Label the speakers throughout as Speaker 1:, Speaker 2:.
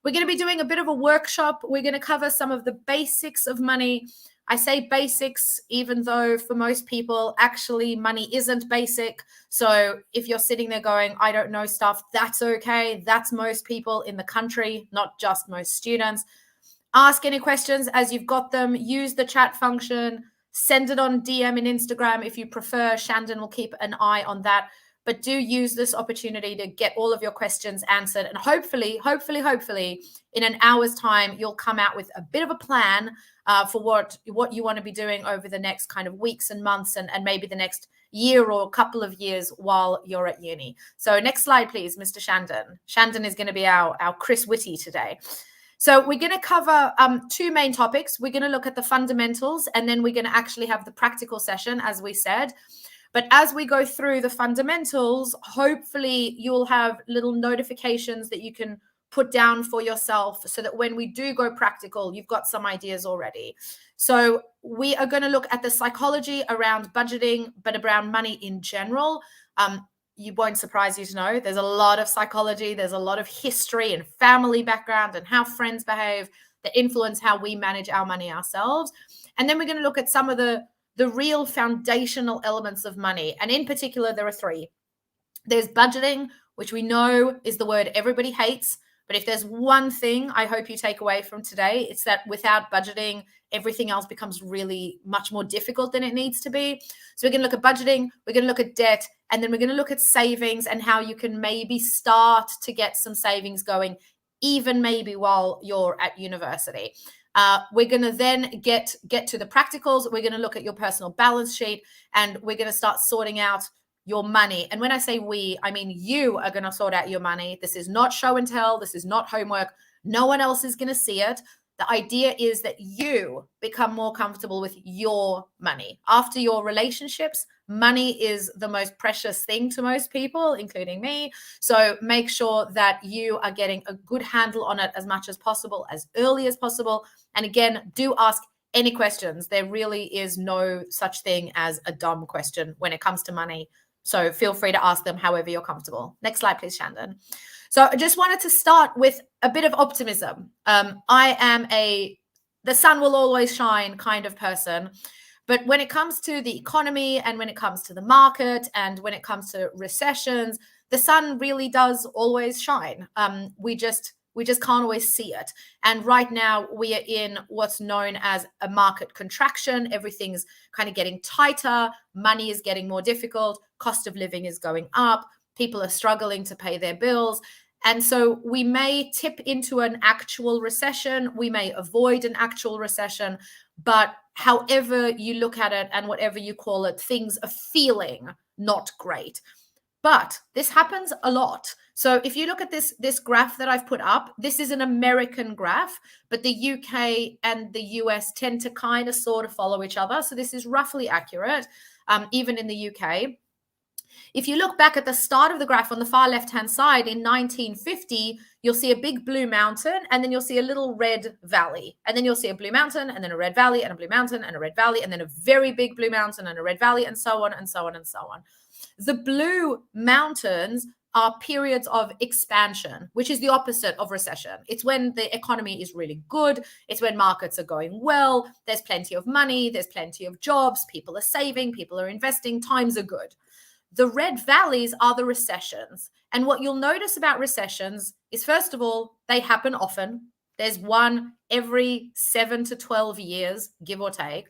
Speaker 1: We're going to be doing a bit of a workshop. We're going to cover some of the basics of money. I say basics, even though for most people, actually money isn't basic. So if you're sitting there going, I don't know stuff, that's okay. That's most people in the country, not just most students. Ask any questions as you've got them. Use the chat function. Send it on DM in Instagram if you prefer. Shandon will keep an eye on that. But do use this opportunity to get all of your questions answered. And hopefully, in an hour's time, you'll come out with a bit of a plan for what you want to be doing over the next kind of weeks and months and maybe the next year or a couple of years while you're at uni. So next slide, please, Mr. Shandon. Shandon is going to be our Chris Whitty today. So we're going to cover two main topics. We're going to look at the fundamentals, and then we're going to actually have the practical session, as we said. But as we go through the fundamentals, hopefully you'll have little notifications that you can put down for yourself so that when we do go practical, you've got some ideas already. So we are going to look at the psychology around budgeting, but around money in general. You won't surprise you to know there's a lot of psychology. There's a lot of history and family background and how friends behave that influence how we manage our money ourselves. And then we're going to look at some of the real foundational elements of money. And in particular, there are three. There's budgeting, which we know is the word everybody hates. But if there's one thing I hope you take away from today, it's that without budgeting, everything else becomes really much more difficult than it needs to be. So we're going to look at budgeting, we're going to look at debt, and then we're going to look at savings and how you can maybe start to get some savings going, even maybe while you're at university. We're going to then get to the practicals. We're going to look at your personal balance sheet, and we're going to start sorting out your money. And when I say we, I mean you are going to sort out your money. This is not show and tell. This is not homework. No one else is going to see it. The idea is that you become more comfortable with your money. After your relationships, money is the most precious thing to most people, including me. So make sure that you are getting a good handle on it as much as possible, as early as possible. And again, do ask any questions. There really is no such thing as a dumb question when it comes to money. So feel free to ask them however you're comfortable. Next slide, please, Shandon. So I just wanted to start with a bit of optimism. I am the sun will always shine kind of person. But when it comes to the economy and when it comes to the market and when it comes to recessions, the sun really does always shine. We just can't always see it. And right now we are in what's known as a market contraction. Everything's kind of getting tighter. Money is getting more difficult. Cost of living is going up. People are struggling to pay their bills. And so we may tip into an actual recession. We may avoid an actual recession. But however you look at it and whatever you call it, things are feeling not great. But this happens a lot. So if you look at this graph that I've put up, this is an American graph, but the UK and the US tend to kind of sort of follow each other. So this is roughly accurate, even in the UK. If you look back at the start of the graph on the far left-hand side in 1950, you'll see a big blue mountain, and then you'll see a little red valley. And then you'll see a blue mountain, and then a red valley, and a blue mountain, and a red valley, and then a very big blue mountain, and a red valley, and so on, and so on, and so on. The blue mountains are periods of expansion, which is the opposite of recession. It's when the economy is really good. It's when markets are going well. There's plenty of money. There's plenty of jobs. People are saving. People are investing. Times are good. The red valleys are the recessions. And what you'll notice about recessions is, first of all, they happen often. There's one every 7 to 12 years, give or take.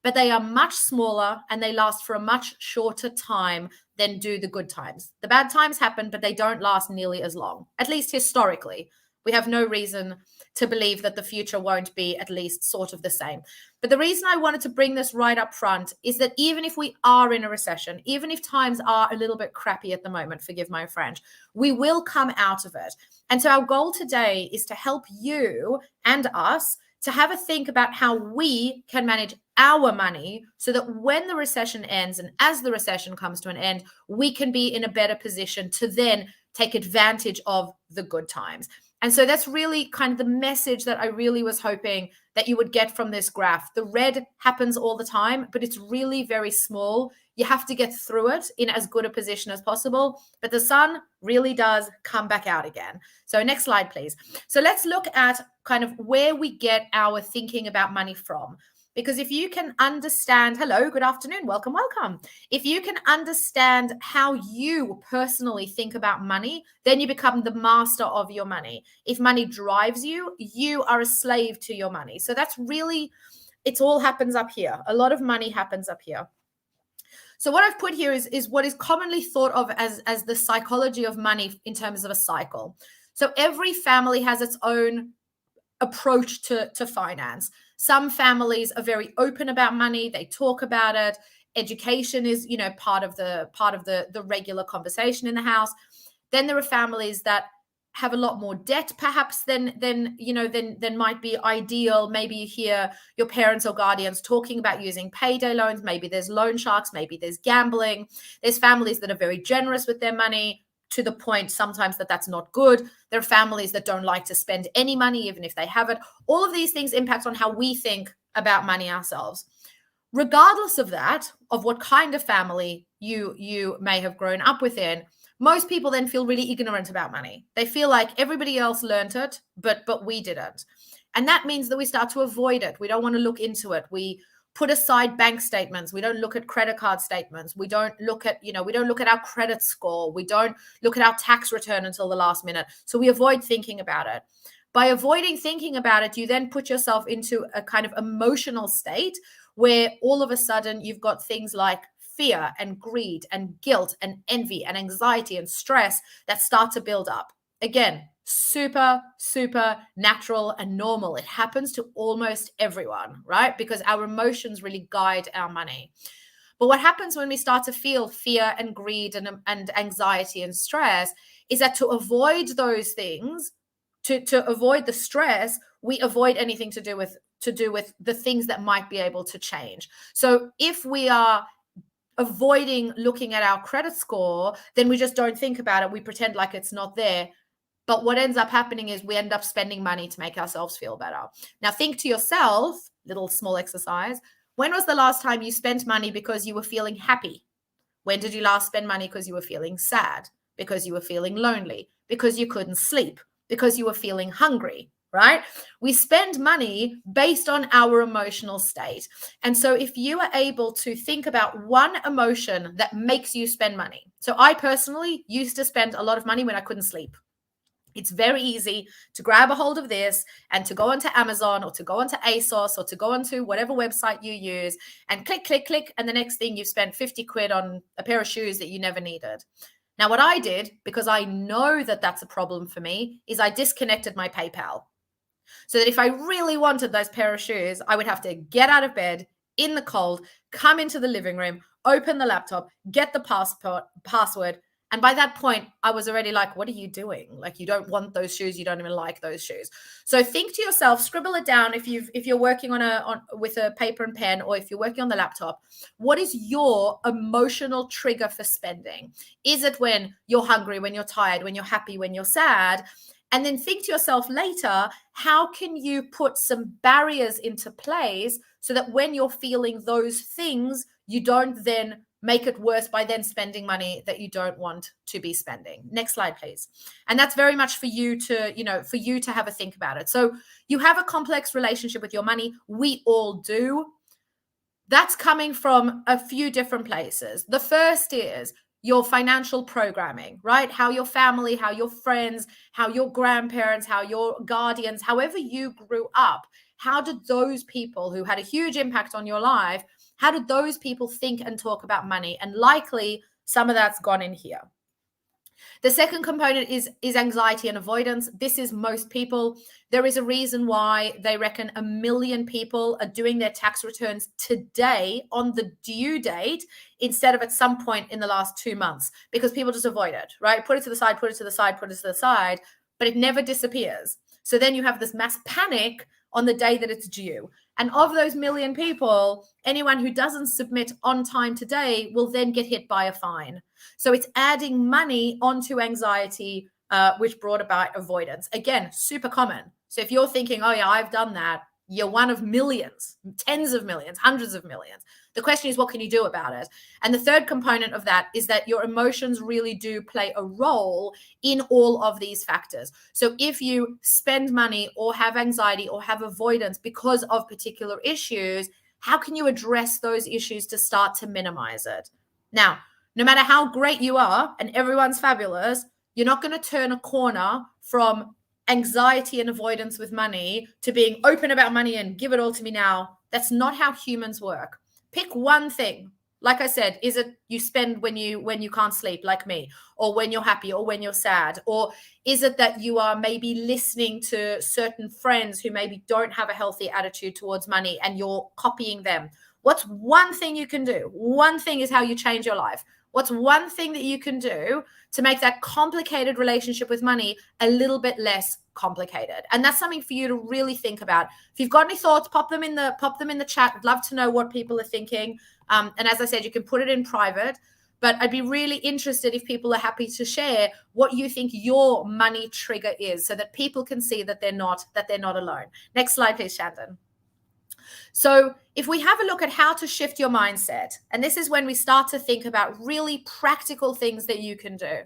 Speaker 1: But they are much smaller and they last for a much shorter time than do the good times. The bad times happen, but they don't last nearly as long, at least historically. We have no reason to believe that the future won't be at least sort of the same. But the reason I wanted to bring this right up front is that even if we are in a recession, even if times are a little bit crappy at the moment, forgive my French, we will come out of it. And so our goal today is to help you and us to have a think about how we can manage our money so that when the recession ends and as the recession comes to an end, we can be in a better position to then take advantage of the good times. And so that's really kind of the message that I really was hoping that you would get from this graph. The red happens all the time, but it's really very small. You have to get through it in as good a position as possible, but the sun really does come back out again. So next slide, please. So let's look at kind of where we get our thinking about money from. Because if you can understand, hello, good afternoon, welcome, welcome. If you can understand how you personally think about money, then you become the master of your money. If money drives you, you are a slave to your money. So that's really, it all happens up here. A lot of money happens up here. So what I've put here is what is commonly thought of as the psychology of money in terms of a cycle. So every family has its own approach to finance. Some families are very open about money. They talk about it. Education is, part of the regular conversation in the house. Then there are families that have a lot more debt, perhaps than might be ideal. Maybe you hear your parents or guardians talking about using payday loans. Maybe there's loan sharks. Maybe there's gambling. There's families that are very generous with their money, to the point sometimes that that's not good. There are families that don't like to spend any money, even if they have it. All of these things impact on how we think about money ourselves. Regardless of that, of what kind of family you may have grown up within, most people then feel really ignorant about money. They feel like everybody else learned it, but we didn't. And that means that we start to avoid it. We don't want to look into it. We put aside bank statements. We don't look at credit card statements. We don't look at, we don't look at our credit score. We don't look at our tax return until the last minute. So we avoid thinking about it. By avoiding thinking about it, you then put yourself into a kind of emotional state where all of a sudden you've got things like fear and greed and guilt and envy and anxiety and stress that start to build up. Again, super, super natural and normal. It happens to almost everyone, right? Because our emotions really guide our money. But what happens when we start to feel fear and greed and anxiety and stress is that to avoid those things, to avoid the stress, we avoid anything to do with the things that might be able to change. So if we are avoiding looking at our credit score, then we just don't think about it. We pretend like it's not there. But what ends up happening is we end up spending money to make ourselves feel better. Now think to yourself, little small exercise, when was the last time you spent money because you were feeling happy? When did you last spend money because you were feeling sad? Because you were feeling lonely? Because you couldn't sleep? Because you were feeling hungry? Right? We spend money based on our emotional state. And so if you are able to think about one emotion that makes you spend money. So I personally used to spend a lot of money when I couldn't sleep. It's very easy to grab a hold of this and to go onto Amazon or to go onto ASOS or to go onto whatever website you use and click, click, click. And the next thing you've spent 50 quid on a pair of shoes that you never needed. Now, what I did, because I know that that's a problem for me, is I disconnected my PayPal. So that if I really wanted those pair of shoes, I would have to get out of bed in the cold, come into the living room, open the laptop, get the password. And by that point, I was already like, what are you doing? Like, you don't want those shoes. You don't even like those shoes. So think to yourself, scribble it down if you're working with a paper and pen, or if you're working on the laptop. What is your emotional trigger for spending? Is it when you're hungry, when you're tired, when you're happy, when you're sad? And then think to yourself later, how can you put some barriers into place so that when you're feeling those things, you don't then make it worse by then spending money that you don't want to be spending. Next slide, please. And that's very much for you to have a think about it. So you have a complex relationship with your money. We all do. That's coming from a few different places. The first is your financial programming, right? How your family, how your friends, how your grandparents, how your guardians, however you grew up, how did those people who had a huge impact on your life, how did those people think and talk about money? And likely some of that's gone in here. The second component is anxiety and avoidance. This is most people. There is a reason why they reckon 1 million people are doing their tax returns today on the due date instead of at some point in the last 2 months, because people just avoid it, right? Put it to the side, put it to the side, put it to the side, but it never disappears. So then you have this mass panic on the day that it's due. And of those 1 million people, anyone who doesn't submit on time today will then get hit by a fine. So it's adding money onto anxiety, which brought about avoidance. Again, super common. So if you're thinking, oh yeah, I've done that, you're one of millions, tens of millions, hundreds of millions. The question is, what can you do about it? And the third component of that is that your emotions really do play a role in all of these factors. So if you spend money or have anxiety or have avoidance because of particular issues, how can you address those issues to start to minimize it? Now, no matter how great you are and everyone's fabulous, you're not going to turn a corner from anxiety and avoidance with money to being open about money and give it all to me now. That's not how humans work. Pick one thing. Like I said, is it you spend when you can't sleep, like me, or when you're happy, or when you're sad? Or is it that you are maybe listening to certain friends who maybe don't have a healthy attitude towards money and you're copying them? What's one thing you can do? One thing is how you change your life. What's one thing that you can do to make that complicated relationship with money a little bit less complicated? And that's something for you to really think about. If you've got any thoughts, pop them in the chat. I'd love to know what people are thinking. And as I said, you can put it in private, but I'd be really interested if people are happy to share what you think your money trigger is, so that people can see that they're not alone. Next slide, please, Shandon. So if we have a look at how to shift your mindset, and this is when we start to think about really practical things that you can do.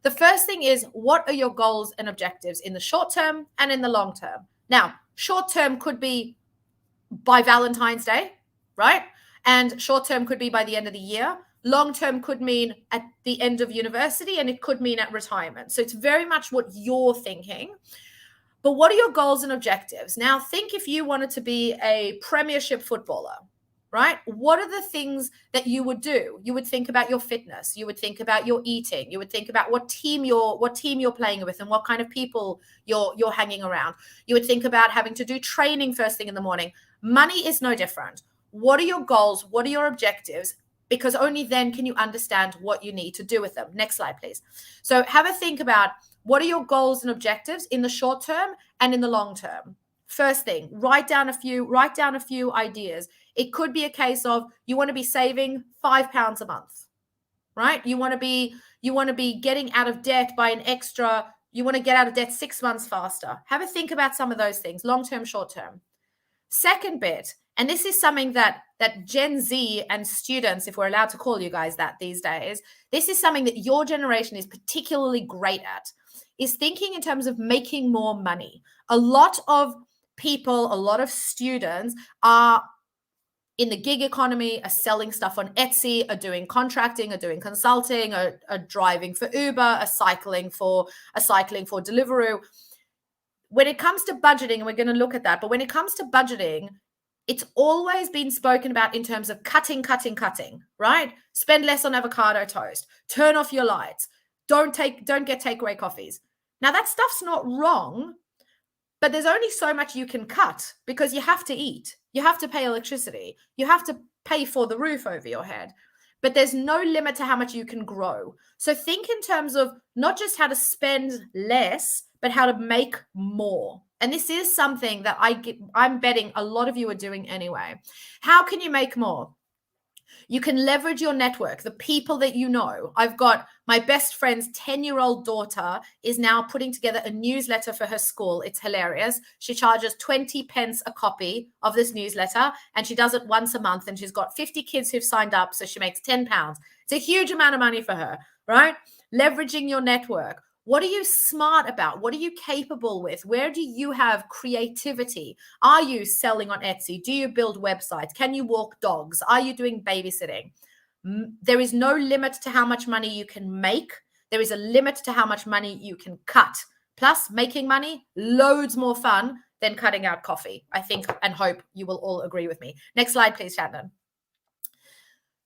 Speaker 1: The first thing is, what are your goals and objectives in the short term and in the long term? Now, short term could be by Valentine's Day, right? And short term could be by the end of the year. Long term could mean at the end of university, and it could mean at retirement. So it's very much what you're thinking. But what are your goals and objectives? Now, think if you wanted to be a premiership footballer, right? What are the things that you would do? You would think about your fitness. You would think about your eating. You would think about what team you're playing with and what kind of people you're hanging around. You would think about having to do training first thing in the morning. Money is no different. What are your goals? What are your objectives? Because only then can you understand what you need to do with them. Next slide, please. So have a think about, what are your goals and objectives in the short term and in the long term? First thing, write down a few ideas. It could be a case of you want to be saving £5 a month, right? You want to be getting out of debt by an extra, you want to get out of debt 6 months faster. Have a think about some of those things, long term, short term. Second bit, and this is something that Gen Z and students, if we're allowed to call you guys that these days, this is something that your generation is particularly great at, is thinking in terms of making more money. A lot of people, a lot of students are in the gig economy, are selling stuff on Etsy, are doing contracting, are doing consulting, are driving for Uber, are cycling for Deliveroo. When it comes to budgeting, and we're going to look at that, but when it comes to budgeting, it's always been spoken about in terms of cutting, right? Spend less on avocado toast, turn off your lights, don't get takeaway coffees. Now that stuff's not wrong, but there's only so much you can cut, because you have to eat, you have to pay electricity, you have to pay for the roof over your head, but there's no limit to how much you can grow. So think in terms of not just how to spend less, but how to make more. And this is something that I'm betting a lot of you are doing anyway. How can you make more? You can leverage your network, the people that you know. I've got my best friend's 10-year-old daughter is now putting together a newsletter for her school. It's hilarious. She charges 20 pence a copy of this newsletter, and she does it once a month, and she's got 50 kids who've signed up, so she makes £10. It's a huge amount of money for her, right? Leveraging your network. What are you smart about? What are you capable with? Where do you have creativity? Are you selling on Etsy? Do you build websites? Can you walk dogs? Are you doing babysitting? There is no limit to how much money you can make. There is a limit to how much money you can cut. Plus, making money, loads more fun than cutting out coffee. I think and hope you will all agree with me. Next slide, please, Shannon.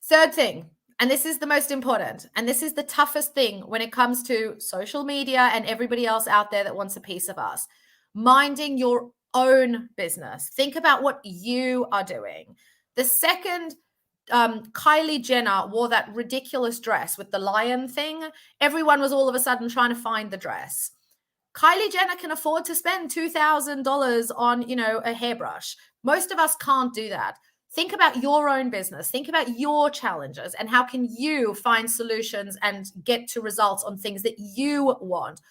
Speaker 1: Third thing, and this is the most important, and this is the toughest thing when it comes to social media and everybody else out there that wants a piece of us. Minding your own business. Think about what you are doing. The second Kylie Jenner wore that ridiculous dress with the lion thing, everyone was all of a sudden trying to find the dress. Kylie Jenner can afford to spend $2,000 on, a hairbrush. Most of us can't do that. Think about your own business. Think about your challenges and how can you find solutions and get to results on things that you want.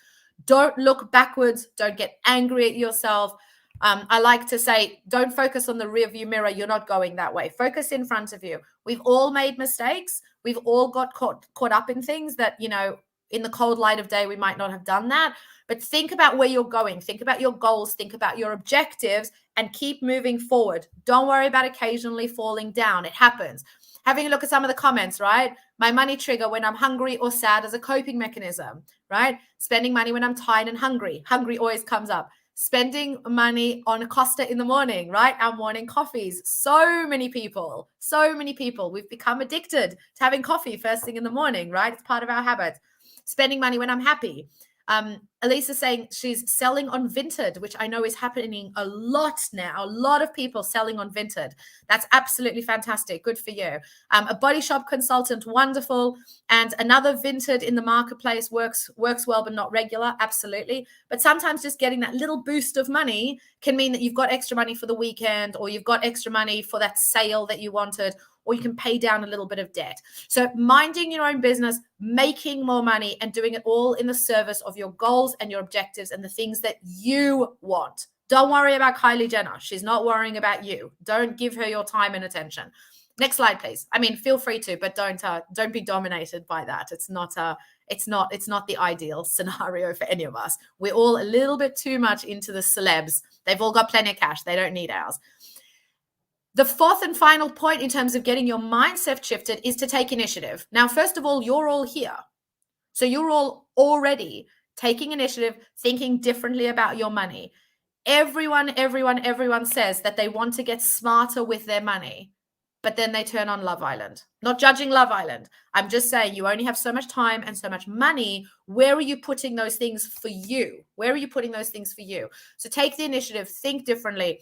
Speaker 1: Don't look backwards. Don't get angry at yourself. I like to say, don't focus on the rearview mirror. You're not going that way. Focus in front of you. We've all made mistakes. We've all got caught up in things that, you know, in the cold light of day, we might not have done that. But think about where you're going. Think about your goals. Think about your objectives and keep moving forward. Don't worry about occasionally falling down. It happens. Having a look at some of the comments, right? My money trigger when I'm hungry or sad as a coping mechanism, right? Spending money when I'm tired and hungry. Hungry always comes up. Spending money on Costa in the morning, right? Our morning coffees. So many people, we've become addicted to having coffee first thing in the morning, right? It's part of our habit. Spending money when I'm happy. Elisa's saying she's selling on Vinted, which I know is happening a lot now. A lot of people selling on Vinted. That's absolutely fantastic. Good for you. A body shop consultant, wonderful. And another Vinted in the marketplace works well, but not regular. Absolutely. But sometimes just getting that little boost of money can mean that you've got extra money for the weekend, or you've got extra money for that sale that you wanted, or you can pay down a little bit of debt. So minding your own business, making more money, and doing it all in the service of your goals and your objectives and the things that you want. Don't worry about Kylie Jenner. She's not worrying about you. Don't give her your time and attention. Next slide, please. I mean, feel free to, but don't be dominated by that. It's not the ideal scenario for any of us. We're all a little bit too much into the celebs. They've all got plenty of cash. They don't need ours. The fourth and final point in terms of getting your mindset shifted is to take initiative. Now, first of all, you're all here. So you're all already taking initiative, thinking differently about your money. Everyone says that they want to get smarter with their money, but then they turn on Love Island. Not judging Love Island. I'm just saying you only have so much time and so much money. Where are you putting those things for you? Where are you putting those things for you? So take the initiative, think differently.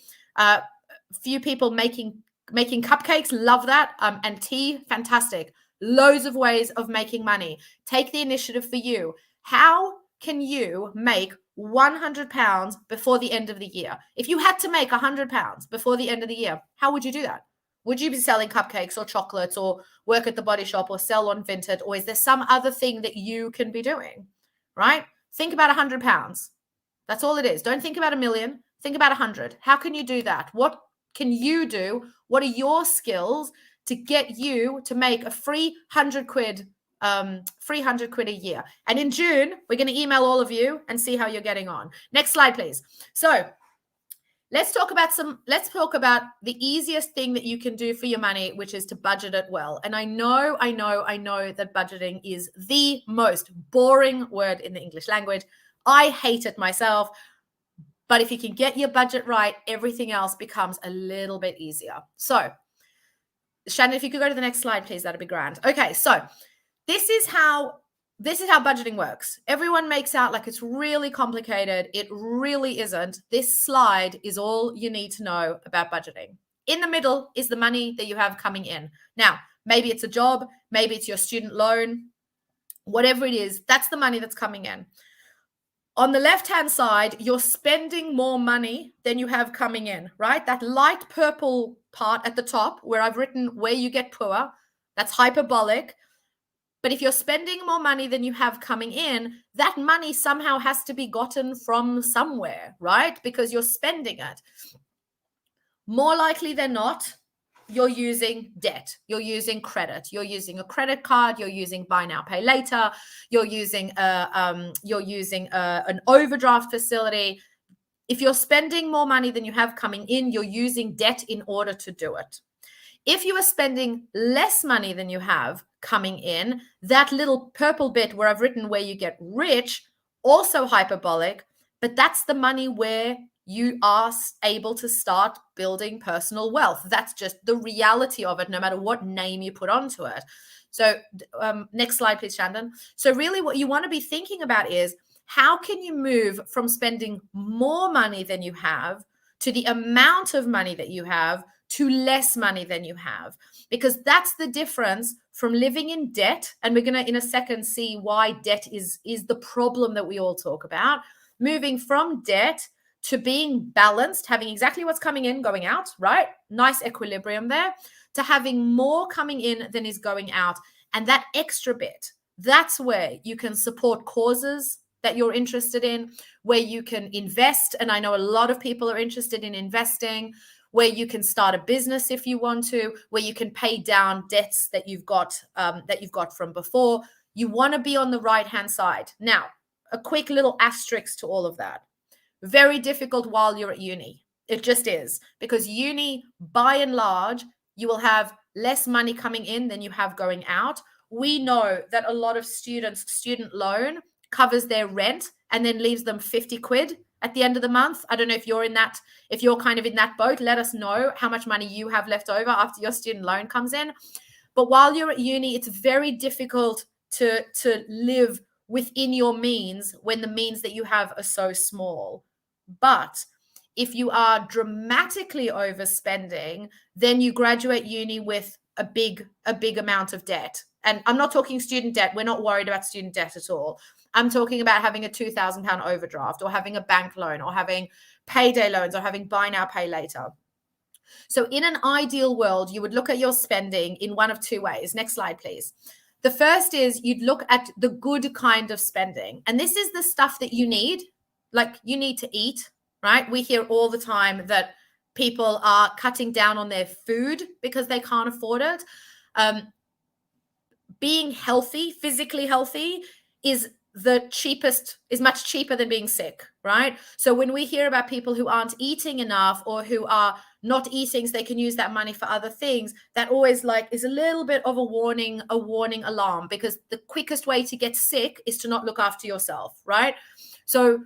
Speaker 1: Few people making cupcakes, love that. And tea, fantastic. Loads of ways of making money. Take the initiative for you. How can you make £100 before the end of the year? If you had to make £100 before the end of the year, how would you do that? Would you be selling cupcakes or chocolates or work at the body shop or sell on Vinted? Or is there some other thing that you can be doing, right? Think about £100. That's all it is. Don't think about 1 million. Think about 100. How can you do that? What can you do? What are your skills to get you to make a free 100 quid a year? And in June, we're going to email all of you and see how you're getting on. Next slide, please. So let's talk about the easiest thing that you can do for your money, which is to budget it well. And I know that budgeting is the most boring word in the English language. I hate it myself. But if you can get your budget right, everything else becomes a little bit easier. So, Shannon, if you could go to the next slide, please, that'd be grand. Okay, so this is how budgeting works. Everyone makes out like it's really complicated. It really isn't. This slide is all you need to know about budgeting. In the middle is the money that you have coming in. Now, maybe it's a job, maybe it's your student loan, whatever it is, that's the money that's coming in. On the left-hand side, you're spending more money than you have coming in, right? That light purple part at the top where I've written where you get poor, that's hyperbolic. But if you're spending more money than you have coming in, that money somehow has to be gotten from somewhere, right? Because you're spending it. More likely than not, you're using debt, you're using credit, you're using a credit card, you're using buy now, pay later, you're using an overdraft facility. If you're spending more money than you have coming in, you're using debt in order to do it. If you are spending less money than you have coming in, that little purple bit where I've written where you get rich, also hyperbolic, but that's the money where you are able to start building personal wealth. That's just the reality of it, no matter what name you put onto it. So next slide, please, Shandon. So really what you want to be thinking about is how can you move from spending more money than you have to the amount of money that you have to less money than you have, because that's the difference from living in debt. And we're going to, in a second, see why debt is the problem that we all talk about. Moving from debt to being balanced, having exactly what's coming in, going out, right? Nice equilibrium there, to having more coming in than is going out. And that extra bit, that's where you can support causes, that you're interested in, where you can invest. And I know a lot of people are interested in investing, where you can start a business if you want to, where you can pay down debts that you've got from before. You want to be on the right-hand side. Now, a quick little asterisk to all of that. Very difficult while you're at uni. It just is, because uni, by and large, you will have less money coming in than you have going out. We know that a lot of students' student loan covers their rent and then leaves them 50 quid at the end of the month. I don't know if you're in that, if you're kind of in that boat. Let us know how much money you have left over after your student loan comes in. But while you're at uni, it's very difficult to live within your means when the means that you have are so small. But if you are dramatically overspending, then you graduate uni with a big amount of debt. And I'm not talking student debt. We're not worried about student debt at all. I'm talking about having a £2,000 overdraft, or having a bank loan, or having payday loans, or having buy now, pay later. So in an ideal world, you would look at your spending in one of two ways. Next slide, please. The first is you'd look at the good kind of spending. And this is the stuff that you need. Like, you need to eat, right? We hear all the time that people are cutting down on their food because they can't afford it. Being healthy, physically healthy, is much cheaper than being sick, right? So when we hear about people who aren't eating enough, or who are not eating so they can use that money for other things, that always is a little bit of a warning alarm, because the quickest way to get sick is to not look after yourself, right? So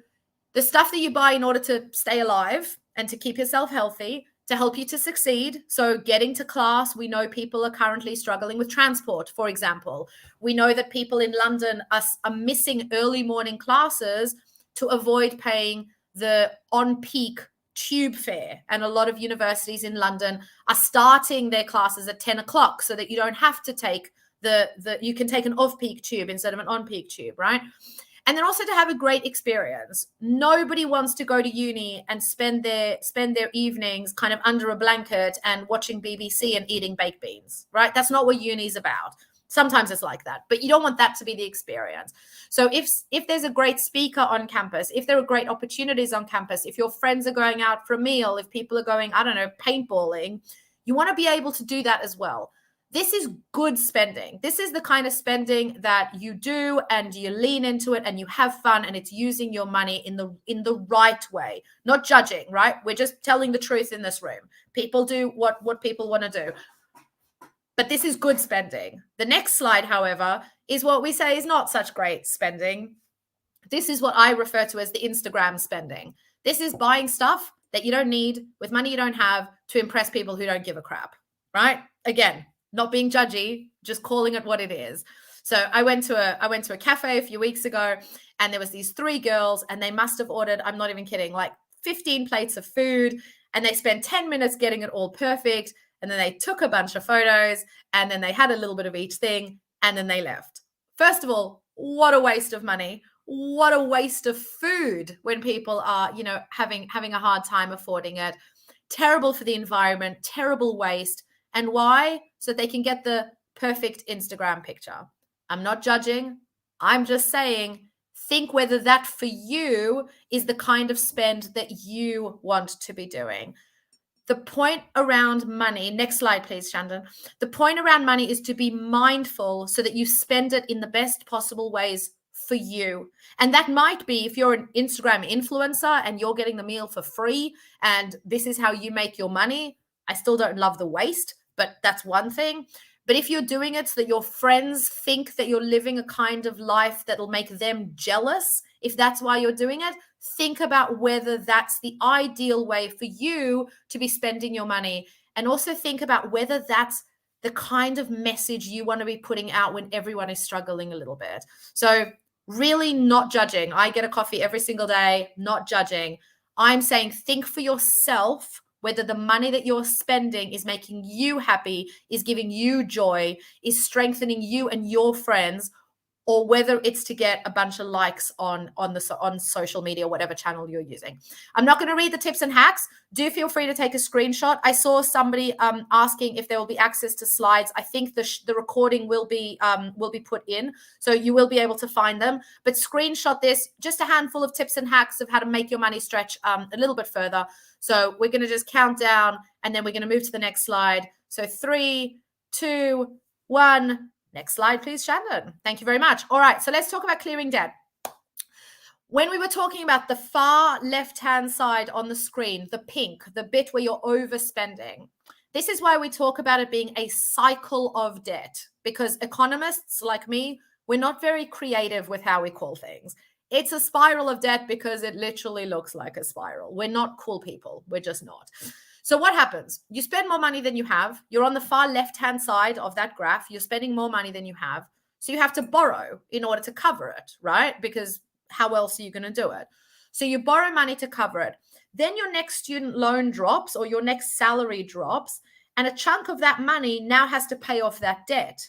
Speaker 1: the stuff that you buy in order to stay alive and to keep yourself healthy, to help you to succeed. So getting to class, we know people are currently struggling with transport, for example. We know that people in London are missing early morning classes to avoid paying the on-peak tube fare. And a lot of universities in London are starting their classes at 10 o'clock so that you don't have to take you can take an off-peak tube instead of an on-peak tube, right? And then also to have a great experience. Nobody wants to go to uni and spend their evenings kind of under a blanket and watching BBC and eating baked beans, right? That's not what uni is about. Sometimes it's like that, but you don't want that to be the experience. So if there's a great speaker on campus, if there are great opportunities on campus, if your friends are going out for a meal, if people are going, I don't know, paintballing, you want to be able to do that as well. This is good spending. This is the kind of spending that you do and you lean into it and you have fun, and it's using your money in the right way, not judging, right? We're just telling the truth in this room. People do what people want to do. But this is good spending. The next slide, however, is what we say is not such great spending. This is what I refer to as the Instagram spending. This is buying stuff that you don't need with money you don't have to impress people who don't give a crap, right? Again, not being judgy, just calling it what it is. So I went to a cafe a few weeks ago, and there was these 3 girls, and they must have ordered, I'm not even kidding, like 15 plates of food, and they spent 10 minutes getting it all perfect. And then they took a bunch of photos, and then they had a little bit of each thing, and then they left. First of all, what a waste of money. What a waste of food when people are, having a hard time affording it. Terrible for the environment, terrible waste. And why? So they can get the perfect Instagram picture. I'm not judging. I'm just saying, think whether that for you is the kind of spend that you want to be doing. The point around money, next slide, please, Shandon. The point around money is to be mindful so that you spend it in the best possible ways for you. And that might be if you're an Instagram influencer and you're getting the meal for free and this is how you make your money. I still don't love the waste, but that's one thing. But if you're doing it so that your friends think that you're living a kind of life that'll make them jealous, if that's why you're doing it, think about whether that's the ideal way for you to be spending your money. And also think about whether that's the kind of message you want to be putting out when everyone is struggling a little bit. So really not judging. I get a coffee every single day, not judging. I'm saying think for yourself whether the money that you're spending is making you happy, is giving you joy, is strengthening you and your friends, or whether it's to get a bunch of likes on social media, whatever channel you're using. I'm not going to read the tips and hacks. Do feel free to take a screenshot. I saw somebody asking if there will be access to slides. I think the recording will be put in, so you will be able to find them. But screenshot this, just a handful of tips and hacks of how to make your money stretch a little bit further. So we're going to just count down, and then we're going to move to the next slide. So 3, 2, 1. Next slide, please, Shannon. Thank you very much. All right, so let's talk about clearing debt. When we were talking about the far left-hand side on the screen, the pink, the bit where you're overspending, this is why we talk about it being a cycle of debt, because economists like me, we're not very creative with how we call things. It's a spiral of debt because it literally looks like a spiral. We're not cool people. We're just not. So what happens? You spend more money than you have. You're on the far left-hand side of that graph. You're spending more money than you have. So you have to borrow in order to cover it, right? Because how else are you going to do it? So you borrow money to cover it. Then your next student loan drops or your next salary drops, and a chunk of that money now has to pay off that debt.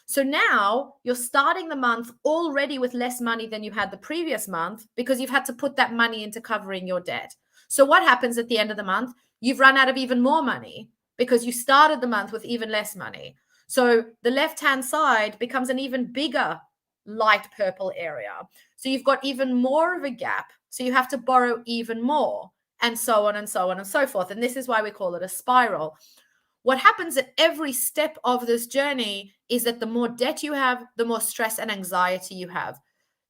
Speaker 1: So now you're starting the month already with less money than you had the previous month because you've had to put that money into covering your debt. So what happens at the end of the month? You've run out of even more money because you started the month with even less money. So the left-hand side becomes an even bigger light purple area. So you've got even more of a gap. So you have to borrow even more, and so on and so on and so forth. And this is why we call it a spiral. What happens at every step of this journey is that the more debt you have, the more stress and anxiety you have.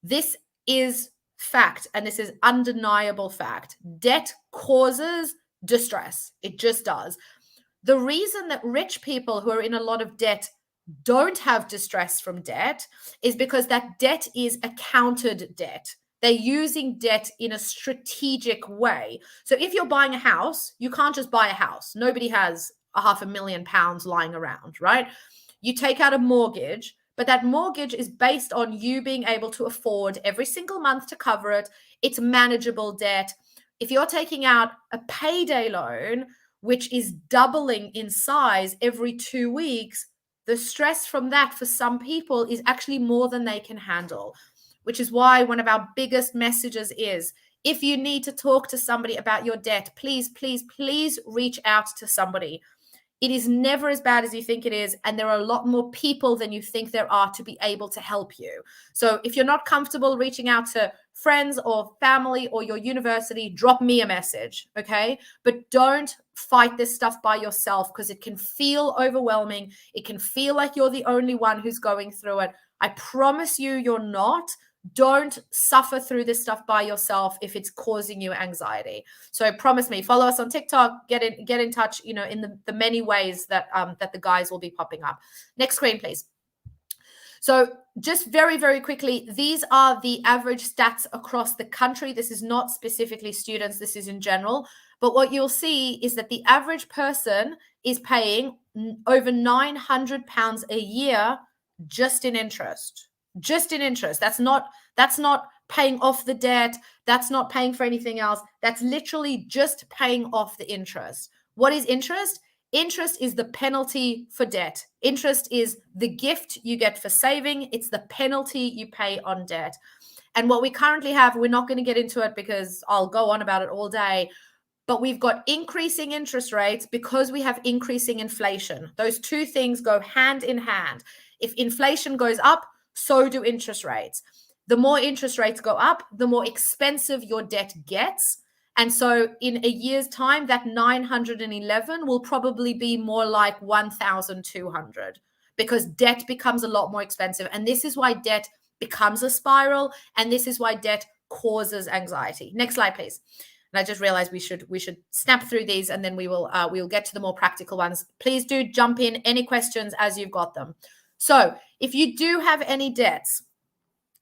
Speaker 1: This is fact, and this is undeniable fact. Debt causes distress. It just does. The reason that rich people who are in a lot of debt don't have distress from debt is because that debt is accounted debt. They're using debt in a strategic way. So if you're buying a house, you can't just buy a house. Nobody has £500,000 lying around, right? You take out a mortgage, but that mortgage is based on you being able to afford every single month to cover it. It's manageable debt. If you're taking out a payday loan, which is doubling in size every 2 weeks, the stress from that for some people is actually more than they can handle, which is why one of our biggest messages is, if you need to talk to somebody about your debt, please, please, please reach out to somebody. It is never as bad as you think it is, and there are a lot more people than you think there are to be able to help you. So if you're not comfortable reaching out to friends or family or your university, drop me a message, okay? But don't fight this stuff by yourself because it can feel overwhelming. It can feel like you're the only one who's going through it. I promise you, you're not. Don't suffer through this stuff by yourself if it's causing you anxiety. So promise me, follow us on TikTok, get in touch, in the many ways that the guys will be popping up. Next screen, please. So just very, very quickly, these are the average stats across the country. This is not specifically students, this is in general. But what you'll see is that the average person is paying over £900 a year just in interest. Just in interest. That's not paying off the debt. That's not paying for anything else. That's literally just paying off the interest. What is interest? Interest is the penalty for debt. Interest is the gift you get for saving. It's the penalty you pay on debt. And what we currently have, we're not going to get into it because I'll go on about it all day, but we've got increasing interest rates because we have increasing inflation. Those two things go hand in hand. If inflation goes up, so do interest rates. The more interest rates go up, the more expensive your debt gets. And so in a year's time, that 911 will probably be more like 1,200 because debt becomes a lot more expensive. And this is why debt becomes a spiral. And this is why debt causes anxiety. Next slide, please. And I just realized we should snap through these and then we'll get to the more practical ones. Please do jump in any questions as you've got them. So if you do have any debts,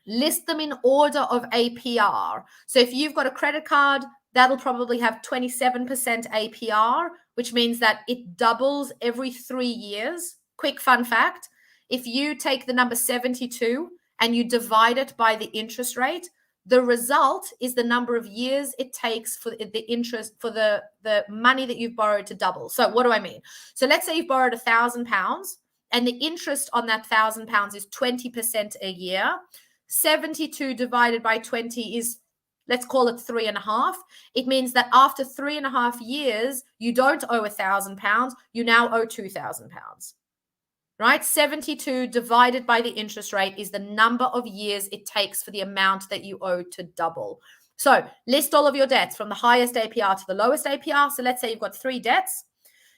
Speaker 1: list them in order of APR. So if you've got a credit card, that'll probably have 27% APR, which means that it doubles every 3 years. Quick fun fact, if you take the number 72 and you divide it by the interest rate, the result is the number of years it takes for the interest for the money that you've borrowed to double. So what do I mean? So let's say you've borrowed £1,000. and the interest on that £1,000 is 20% a year. 72 divided by 20 is, let's call it 3.5. It means that after 3.5 years, you don't owe £1,000, you now owe £2,000. Right? 72 divided by the interest rate is the number of years it takes for the amount that you owe to double. So list all of your debts from the highest APR to the lowest APR. So let's say you've got 3 debts.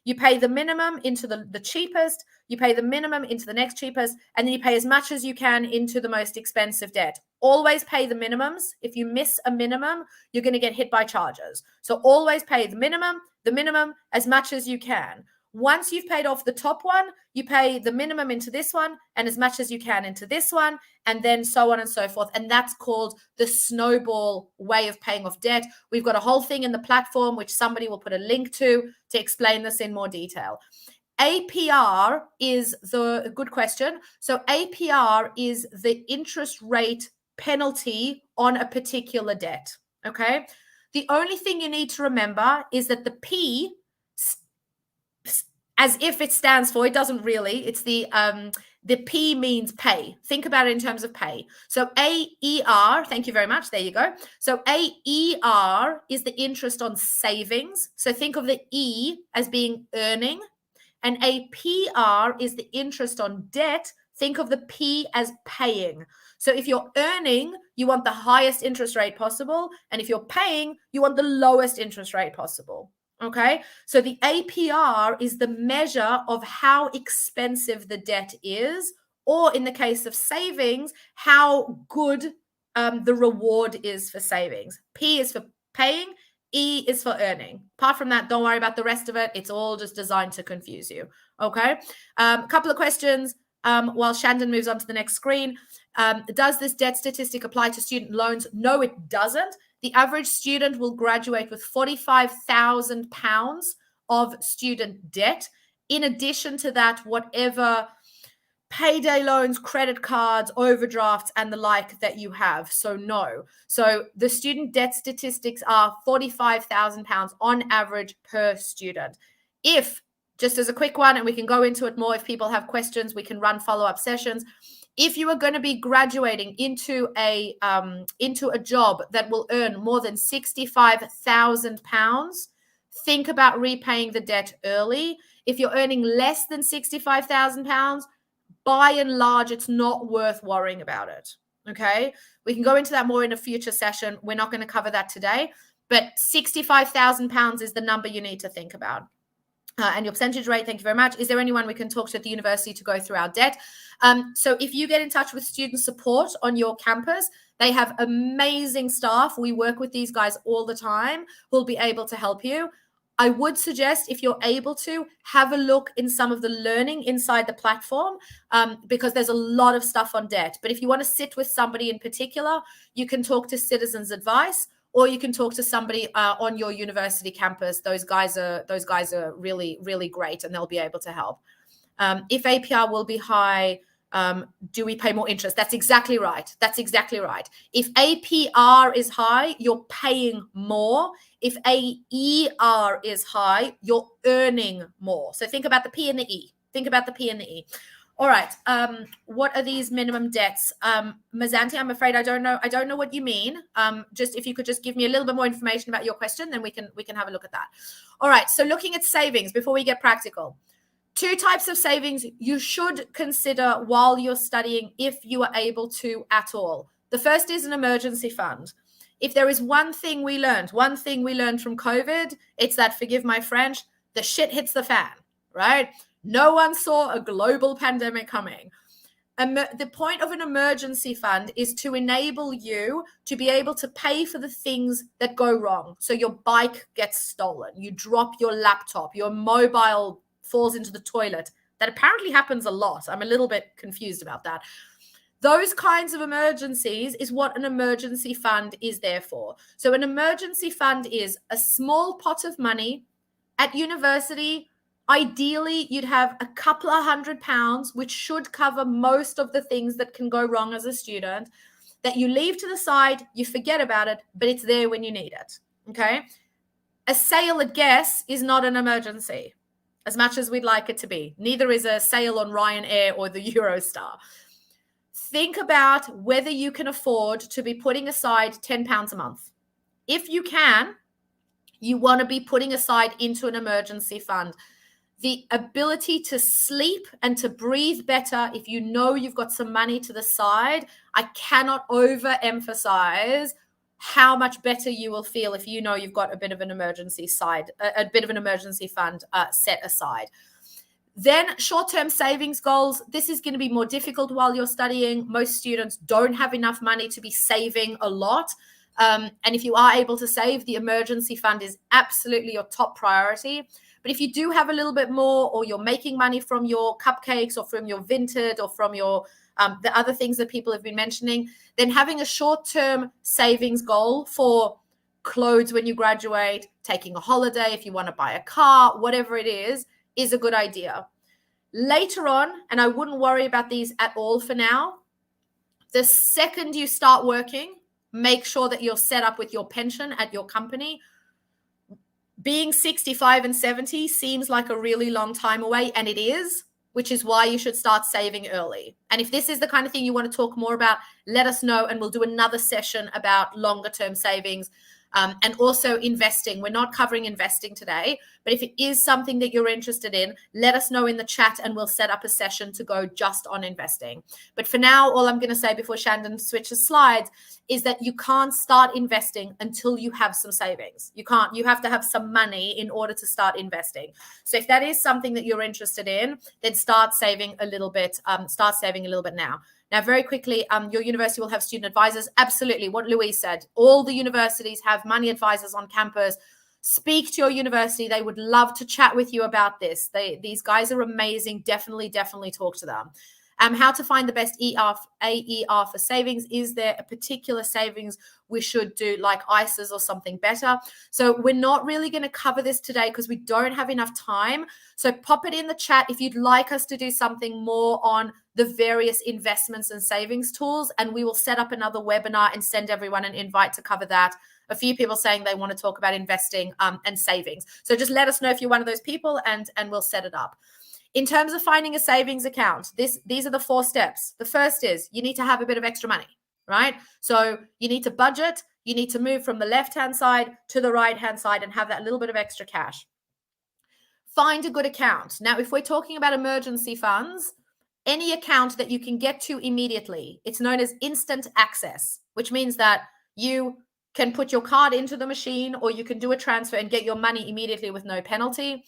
Speaker 1: You pay the minimum into the cheapest, you pay the minimum into the next cheapest, and then you pay as much as you can into the most expensive debt. Always pay the minimums. If you miss a minimum, you're going to get hit by charges. So always pay the minimum as much as you can. Once you've paid off the top one, you pay the minimum into this one and as much as you can into this one, and then so on and so forth. And that's called the snowball way of paying off debt. We've got a whole thing in the platform, which somebody will put a link to explain this in more detail. APR is the good question. So APR is the interest rate penalty on a particular debt. Okay. The only thing you need to remember is that the P, as if it stands for, it doesn't really, it's the P means pay. Think about it in terms of pay. So AER, thank you very much, there you go. So AER is the interest on savings. So think of the E as being earning, and APR is the interest on debt. Think of the P as paying. So if you're earning, you want the highest interest rate possible, and if you're paying, you want the lowest interest rate possible. Okay, so the APR is the measure of how expensive the debt is, or in the case of savings, how good the reward is for savings. P is for paying, E is for earning. Apart from that, don't worry about the rest of it. It's all just designed to confuse you. Okay, a couple of questions while Shandon moves on to the next screen. Does this debt statistic apply to student loans? No, it doesn't. The average student will graduate with £45,000 of student debt. In addition to that, whatever payday loans, credit cards, overdrafts, and the like that you have. So no. So the student debt statistics are £45,000 on average per student. If, just as a quick one, and we can go into it more if people have questions, we can run follow-up sessions. If you are going to be graduating into a job that will earn more than £65,000, think about repaying the debt early. If you're earning less than £65,000, by and large, it's not worth worrying about it. Okay, we can go into that more in a future session. We're not going to cover that today, but £65,000 is the number you need to think about. And your percentage rate, thank you very much. Is there anyone we can talk to at the university to go through our debt? So if you get in touch with student support on your campus, they have amazing staff. We work with these guys all the time who'll be able to help you. I would suggest, if you're able to, have a look in some of the learning inside the platform because there's a lot of stuff on debt. But if you want to sit with somebody in particular, you can talk to Citizens Advice, or you can talk to somebody on your university campus. Those guys are really, really great, and they'll be able to help. If APR will be high, do we pay more interest? That's exactly right. That's exactly right. If APR is high, you're paying more. If AER is high, you're earning more. So think about the P and the E. Think about the P and the E. All right. What are these minimum debts? Mazanti, I'm afraid I don't know. I don't know what you mean. Just if you could just give me a little bit more information about your question, then we can have a look at that. All right. So looking at savings before we get practical. 2 types of savings you should consider while you're studying if you are able to at all. The first is an emergency fund. If there is one thing we learned from COVID, it's that, forgive my French, the shit hits the fan, right? No one saw a global pandemic coming. The point of an emergency fund is to enable you to be able to pay for the things that go wrong. So your bike gets stolen, you drop your laptop, your mobile falls into the toilet. That apparently happens a lot. I'm a little bit confused about that. Those kinds of emergencies is what an emergency fund is there for. So an emergency fund is a small pot of money. At university, ideally, you'd have a couple of £100, which should cover most of the things that can go wrong as a student, that you leave to the side, you forget about it, but it's there when you need it, okay? A sale at Guess is not an emergency. as much as we'd like it to be. Neither is a sale on Ryanair or the Eurostar. Think about whether you can afford to be putting aside £10 a month. If you can, you want to be putting aside into an emergency fund. The ability to sleep and to breathe better if you know you've got some money to the side, I cannot overemphasize how much better you will feel if you know you've got a bit of an emergency fund set aside. Then short-term savings goals. This is going to be more difficult while you're studying. Most students don't have enough money to be saving a lot. And if you are able to save, the emergency fund is absolutely your top priority. But if you do have a little bit more, or you're making money from your cupcakes or from your Vinted or from your the other things that people have been mentioning, then having a short-term savings goal for clothes when you graduate, taking a holiday, if you want to buy a car, whatever it is a good idea. Later on, and I wouldn't worry about these at all for now, the second you start working, make sure that you're set up with your pension at your company. Being 65 and 70 seems like a really long time away, and it is, which is why you should start saving early. And if this is the kind of thing you want to talk more about, let us know, and we'll do another session about longer term savings. And also investing. We're not covering investing today, but if it is something that you're interested in, let us know in the chat and we'll set up a session to go just on investing. But for now, all I'm going to say before Shandon switches slides is that you can't start investing until you have some savings. You have to have some money in order to start investing. So if that is something that you're interested in, then start saving a little bit now. Now, very quickly, your university will have student advisors. Absolutely, what Louise said. All the universities have money advisors on campus. Speak to your university. They would love to chat with you about this. These guys are amazing. Definitely talk to them. How to find the best AER for savings. Is there a particular savings we should do, like ISAs or something better? So we're not really going to cover this today because we don't have enough time. So pop it in the chat if you'd like us to do something more on the various investments and savings tools, and we will set up another webinar and send everyone an invite to cover that. A few people saying they want to talk about investing and savings. So just let us know if you're one of those people, and we'll set it up. In terms of finding a savings account, these are the 4 steps. The first is you need to have a bit of extra money, right? So you need to budget. You need to move from the left-hand side to the right-hand side and have that little bit of extra cash. Find a good account. Now, if we're talking about emergency funds, any account that you can get to immediately, it's known as instant access, which means that you can put your card into the machine or you can do a transfer and get your money immediately with no penalty.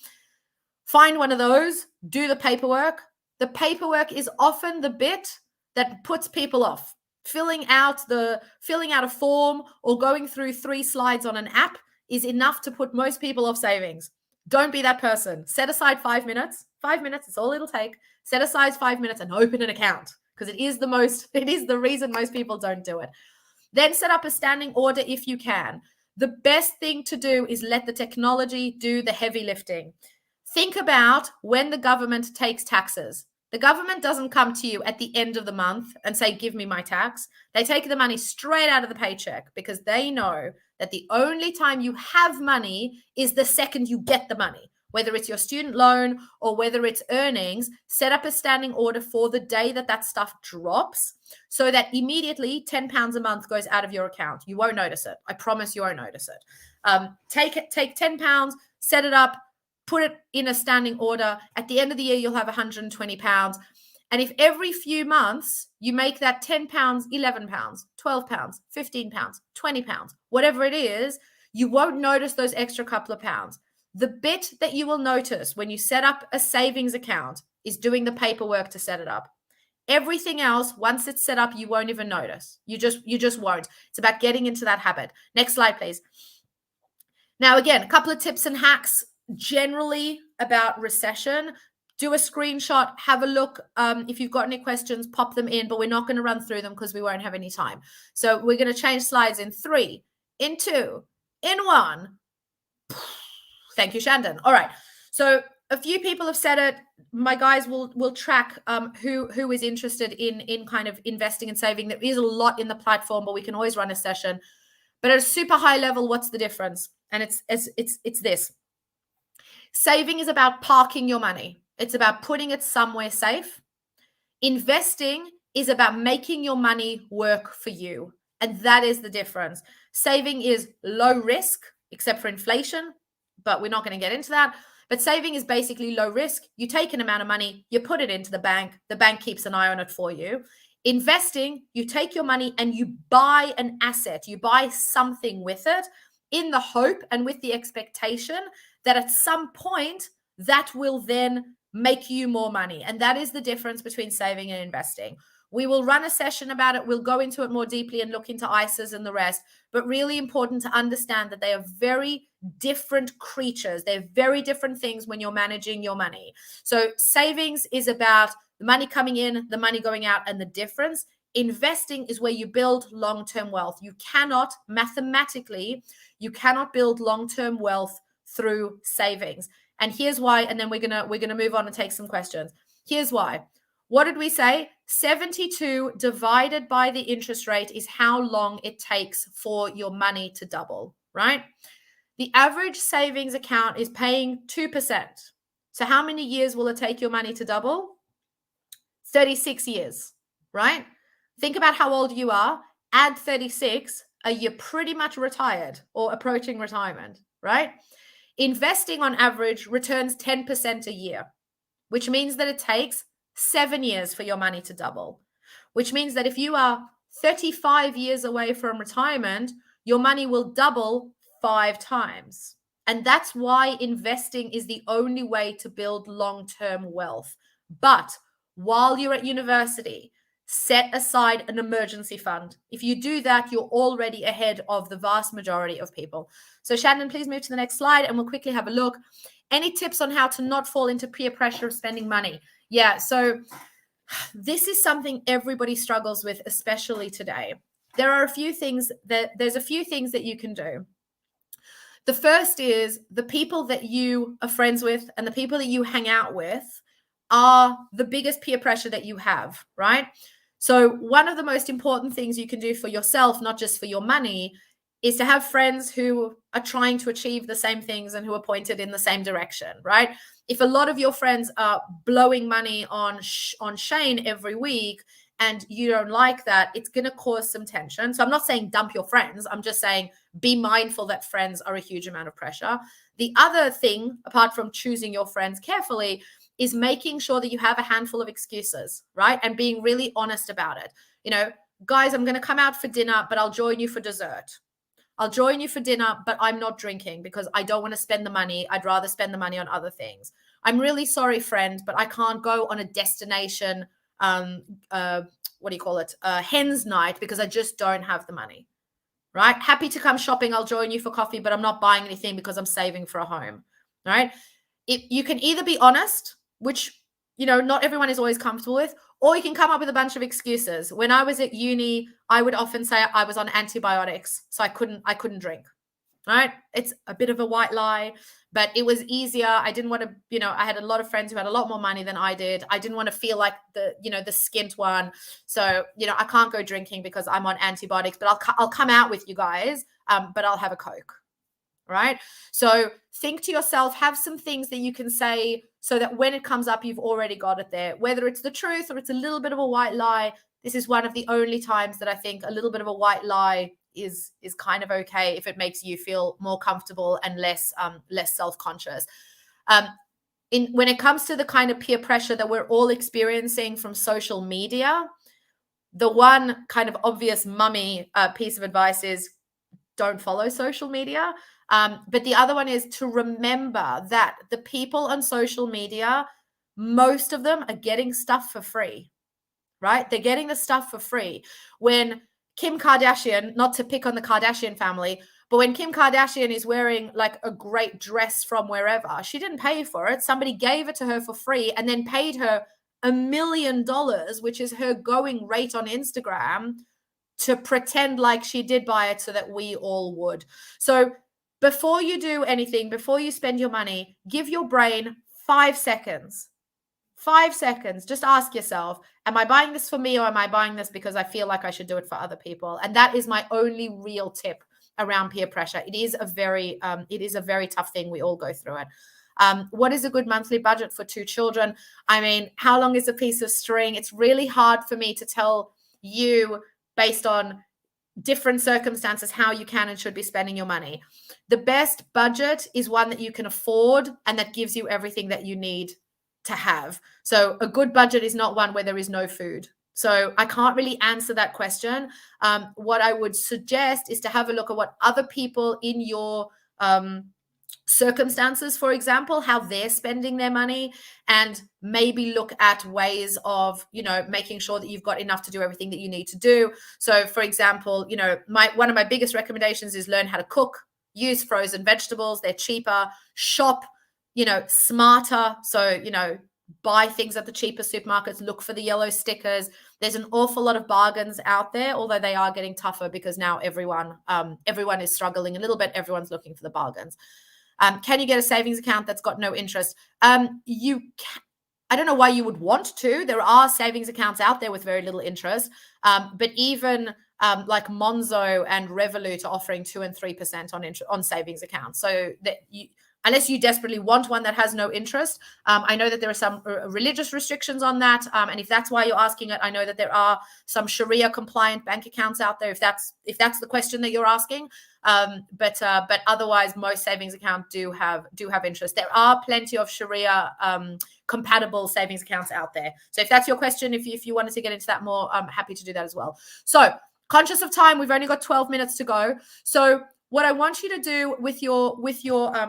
Speaker 1: Find one of those, do the paperwork. The paperwork is often the bit that puts people off. Filling out a form or going through 3 slides on an app is enough to put most people off savings. Don't be that person. Set aside 5 minutes. 5 minutes, it's all it'll take. Set aside 5 minutes and open an account, because it is the reason most people don't do it. Then set up a standing order if you can. The best thing to do is let the technology do the heavy lifting. Think about when the government takes taxes. The government doesn't come to you at the end of the month and say, give me my tax. They take the money straight out of the paycheck because they know that the only time you have money is the second you get the money. Whether it's your student loan or whether it's earnings, set up a standing order for the day that stuff drops so that immediately £10 a month goes out of your account. You won't notice it. I promise you won't notice it. Take £10, set it up, put it in a standing order. At the end of the year, you'll have £120. And if every few months you make that £10, £11, £12, £15, £20, whatever it is, you won't notice those extra couple of pounds. The bit that you will notice when you set up a savings account is doing the paperwork to set it up. Everything else, once it's set up, you won't even notice. You just won't. It's about getting into that habit. Next slide, please. Now, again, a couple of tips and hacks generally about recession. Do a screenshot, have a look. If you've got any questions, pop them in, but we're not going to run through them because we won't have any time. So we're going to change slides in 3, in 2, in 1. Thank you, Shandon. All right. So a few people have said it. My guys will track who is interested in kind of investing and saving. There is a lot in the platform, but we can always run a session. But at a super high level, what's the difference? And it's this. Saving is about parking your money. It's about putting it somewhere safe. Investing is about making your money work for you. And that is the difference. Saving is low risk, except for inflation, but we're not going to get into that. But saving is basically low risk. You take an amount of money, you put it into the bank keeps an eye on it for you. Investing, you take your money and you buy an asset, you buy something with it in the hope and with the expectation that at some point that will then make you more money. And that is the difference between saving and investing. We will run a session about it. We'll go into it more deeply and look into ISAs and the rest, but really important to understand that they are very different creatures. They're very different things when you're managing your money. So savings is about the money coming in, the money going out, and the difference. Investing is where you build long-term wealth. You cannot, mathematically, you cannot build long-term wealth through savings. And here's why, and then we're gonna move on and take some questions. Here's why. What did we say? 72 divided by the interest rate is how long it takes for your money to double, right? The average savings account is paying 2%. So how many years will it take your money to double? 36 years, right? Think about how old you are. Add 36, you're pretty much retired or approaching retirement, right? Investing on average returns 10% a year, which means that it takes 7 years for your money to double, which means that if you are 35 years away from retirement, your money will double 5 times. And that's why investing is the only way to build long-term wealth. But while you're at university, set aside an emergency fund. If you do that, you're already ahead of the vast majority of people. So Shannon, please move to the next slide and we'll quickly have a look. Any tips on how to not fall into peer pressure of spending money? Yeah, so this is something everybody struggles with, especially today. There's a few things that you can do. The first is the people that you are friends with and the people that you hang out with are the biggest peer pressure that you have, right? So one of the most important things you can do for yourself, not just for your money, is to have friends who are trying to achieve the same things and who are pointed in the same direction, right? If a lot of your friends are blowing money on Shane every week and you don't like that, it's going to cause some tension. So I'm not saying dump your friends. I'm just saying be mindful that friends are a huge amount of pressure. The other thing, apart from choosing your friends carefully, is making sure that you have a handful of excuses, right? And being really honest about it. You know, guys, I'm going to come out for dinner, but I'll join you for dessert. I'll join you for dinner, but I'm not drinking because I don't want to spend the money. I'd rather spend the money on other things. I'm really sorry, friend, but I can't go on a destination, hen's night because I just don't have the money, right? Happy to come shopping. I'll join you for coffee, but I'm not buying anything because I'm saving for a home, right? You can either be honest, which, you know, not everyone is always comfortable with, or you can come up with a bunch of excuses. When I was at uni, I would often say I was on antibiotics, so I couldn't drink, right? It's a bit of a white lie, but it was easier. I didn't want to, you know, I had a lot of friends who had a lot more money than I did. I didn't want to feel like the skint one. So, you know, I can't go drinking because I'm on antibiotics, but I'll come out with you guys, but I'll have a Coke. Right? So think to yourself, have some things that you can say so that when it comes up, you've already got it there, whether it's the truth or it's a little bit of a white lie. This is one of the only times that I think a little bit of a white lie is kind of okay if it makes you feel more comfortable and less self-conscious. When it comes to the kind of peer pressure that we're all experiencing from social media, the one kind of obvious mummy piece of advice is don't follow social media. But the other one is to remember that the people on social media, most of them are getting stuff for free, right? They're getting the stuff for free. When Kim Kardashian, not to pick on the Kardashian family, but when Kim Kardashian is wearing like a great dress from wherever, she didn't pay for it. Somebody gave it to her for free and then paid her $1 million, which is her going rate on Instagram, to pretend like she did buy it so that we all would. So before you do anything, before you spend your money, give your brain 5 seconds. 5 seconds. Just ask yourself, am I buying this for me or am I buying this because I feel like I should do it for other people? And that is my only real tip around peer pressure. It is a very tough thing. We all go through it. What is a good monthly budget for 2 children? I mean, how long is a piece of string? It's really hard for me to tell you based on different circumstances how you can and should be spending your money. The best budget is one that you can afford and that gives you everything that you need to have. So a good budget is not one where there is no food. So I can't really answer that question. What I would suggest is to have a look at what other people in your circumstances, for example, how they're spending their money, and maybe look at ways of, making sure that you've got enough to do everything that you need to do. So for example, one of my biggest recommendations is learn how to cook, use frozen vegetables. They're cheaper. Shop, smarter. So, buy things at the cheaper supermarkets, look for the yellow stickers. There's an awful lot of bargains out there, although they are getting tougher because now everyone is struggling a little bit. Everyone's looking for the bargains. Can you get a savings account that's got no interest? You can. I don't know why you would want to. There are savings accounts out there with very little interest, but even like Monzo and Revolut are offering 2 and 3% on savings accounts. So that unless you desperately want one that has no interest, I know that there are some religious restrictions on that, and if that's why you're asking it, I know that there are some Sharia compliant bank accounts out there. If that's the question that you're asking. But otherwise, most savings accounts do have interest. There are plenty of Sharia compatible savings accounts out there. So if that's your question, if you wanted to get into that more, I'm happy to do that as well. So conscious of time, we've only got 12 minutes to go. So what I want you to do with your